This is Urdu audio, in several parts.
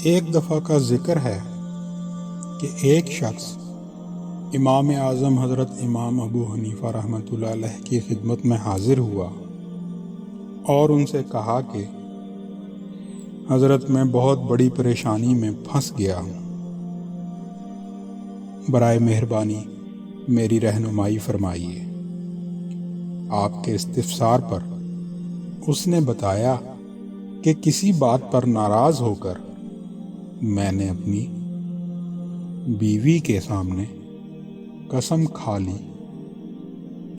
ایک دفعہ کا ذکر ہے کہ ایک شخص امام اعظم حضرت امام ابو حنیفہ رحمۃ اللہ علیہ کی خدمت میں حاضر ہوا اور ان سے کہا کہ حضرت میں بہت بڑی پریشانی میں پھنس گیا ہوں، برائے مہربانی میری رہنمائی فرمائیے۔ آپ کے استفسار پر اس نے بتایا کہ کسی بات پر ناراض ہو کر میں نے اپنی بیوی کے سامنے قسم کھا لی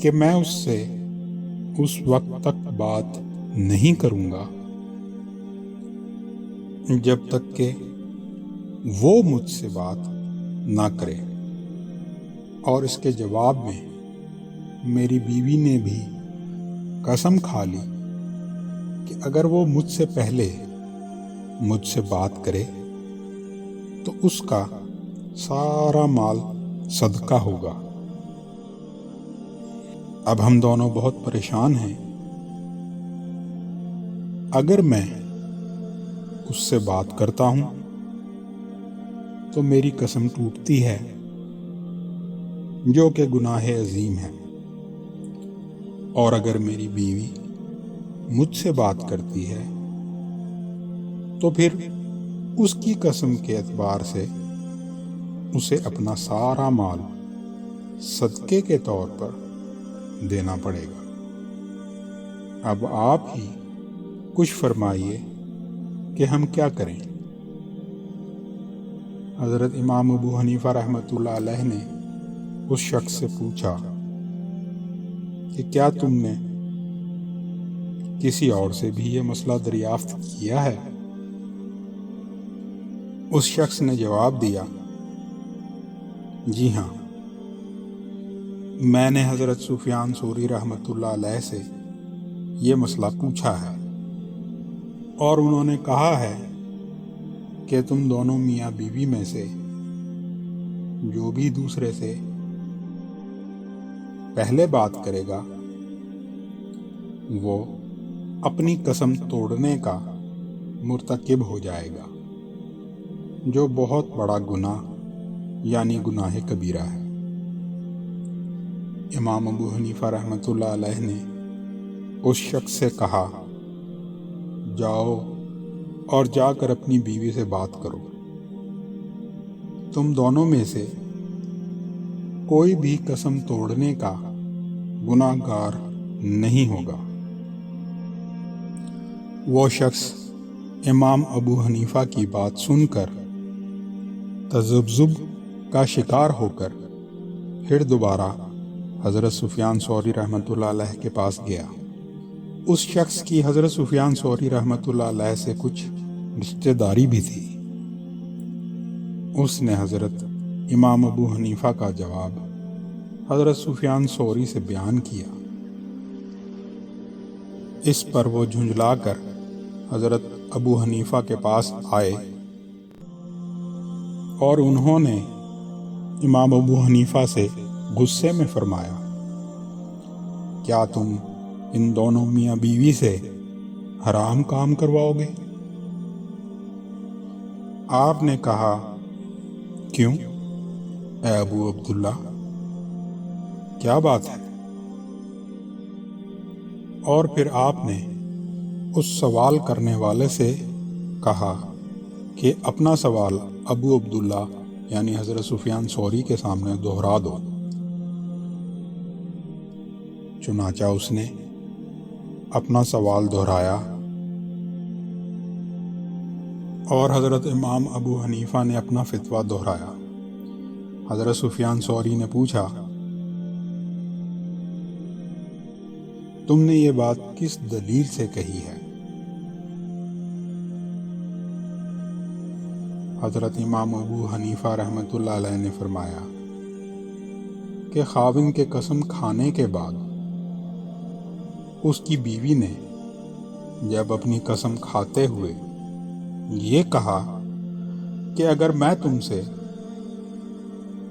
کہ میں اس سے اس وقت تک بات نہیں کروں گا جب تک کہ وہ مجھ سے بات نہ کرے، اور اس کے جواب میں میری بیوی نے بھی قسم کھا لی کہ اگر وہ مجھ سے پہلے مجھ سے بات کرے تو اس کا سارا مال صدقہ ہوگا۔ اب ہم دونوں بہت پریشان ہیں۔ اگر میں اس سے بات کرتا ہوں تو میری قسم ٹوٹتی ہے، جو کہ گناہ عظیم ہے، اور اگر میری بیوی مجھ سے بات کرتی ہے تو پھر اس کی قسم کے اعتبار سے اسے اپنا سارا مال صدقے کے طور پر دینا پڑے گا۔ اب آپ ہی کچھ فرمائیے کہ ہم کیا کریں؟ حضرت امام ابو حنیفہ رحمۃ اللہ علیہ نے اس شخص سے پوچھا کہ کیا تم نے کسی اور سے بھی یہ مسئلہ دریافت کیا ہے؟ اس شخص نے جواب دیا، جی ہاں، میں نے حضرت سفیان ثوری رحمۃ اللہ علیہ سے یہ مسئلہ پوچھا ہے، اور انہوں نے کہا ہے کہ تم دونوں میاں بیوی میں سے جو بھی دوسرے سے پہلے بات کرے گا وہ اپنی قسم توڑنے کا مرتکب ہو جائے گا، جو بہت بڑا گناہ یعنی گناہ کبیرہ ہے۔ امام ابو حنیفہ رحمۃ اللہ علیہ نے اس شخص سے کہا، جاؤ اور جا کر اپنی بیوی سے بات کرو، تم دونوں میں سے کوئی بھی قسم توڑنے کا گناہ گار نہیں ہوگا۔ وہ شخص امام ابو حنیفہ کی بات سن کر تذبذب کا شکار ہو کر پھر دوبارہ حضرت سفیان ثوری رحمۃ اللہ علیہ کے پاس گیا۔ اس شخص کی حضرت سفیان ثوری رحمۃ اللہ علیہ سے کچھ رشتہ داری بھی تھی۔ اس نے حضرت امام ابو حنیفہ کا جواب حضرت سفیان ثوری سے بیان کیا۔ اس پر وہ جھنجلا کر حضرت ابو حنیفہ کے پاس آئے اور انہوں نے امام ابو حنیفہ سے غصے میں فرمایا، کیا تم ان دونوں میاں بیوی سے حرام کام کرواؤ گے؟ آپ نے کہا، کیوں اے ابو عبداللہ، کیا بات ہے؟ اور پھر آپ نے اس سوال کرنے والے سے کہا کہ اپنا سوال ابو عبداللہ یعنی حضرت سفیان ثوری کے سامنے دہرا دو۔ چنانچہ اس نے اپنا سوال دہرایا اور حضرت امام ابو حنیفہ نے اپنا فتویٰ دہرایا۔ حضرت سفیان ثوری نے پوچھا، تم نے یہ بات کس دلیل سے کہی ہے؟ حضرت امام ابو حنیفہ رحمۃ اللہ علیہ نے فرمایا کہ خاوند کے قسم کھانے کے بعد اس کی بیوی نے جب اپنی قسم کھاتے ہوئے یہ کہا کہ اگر میں تم سے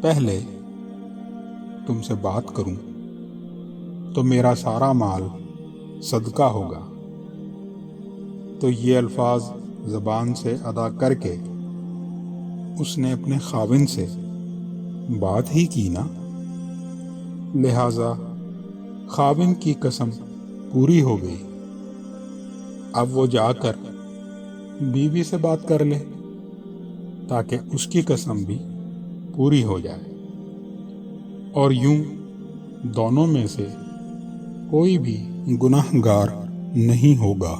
پہلے تم سے بات کروں تو میرا سارا مال صدقہ ہوگا، تو یہ الفاظ زبان سے ادا کر کے اس نے اپنے خاوند سے بات ہی کی نا، لہذا خاوند کی قسم پوری ہو گئی۔ اب وہ جا کر بیوی سے بات کر لے تاکہ اس کی قسم بھی پوری ہو جائے، اور یوں دونوں میں سے کوئی بھی گناہ گار نہیں ہوگا۔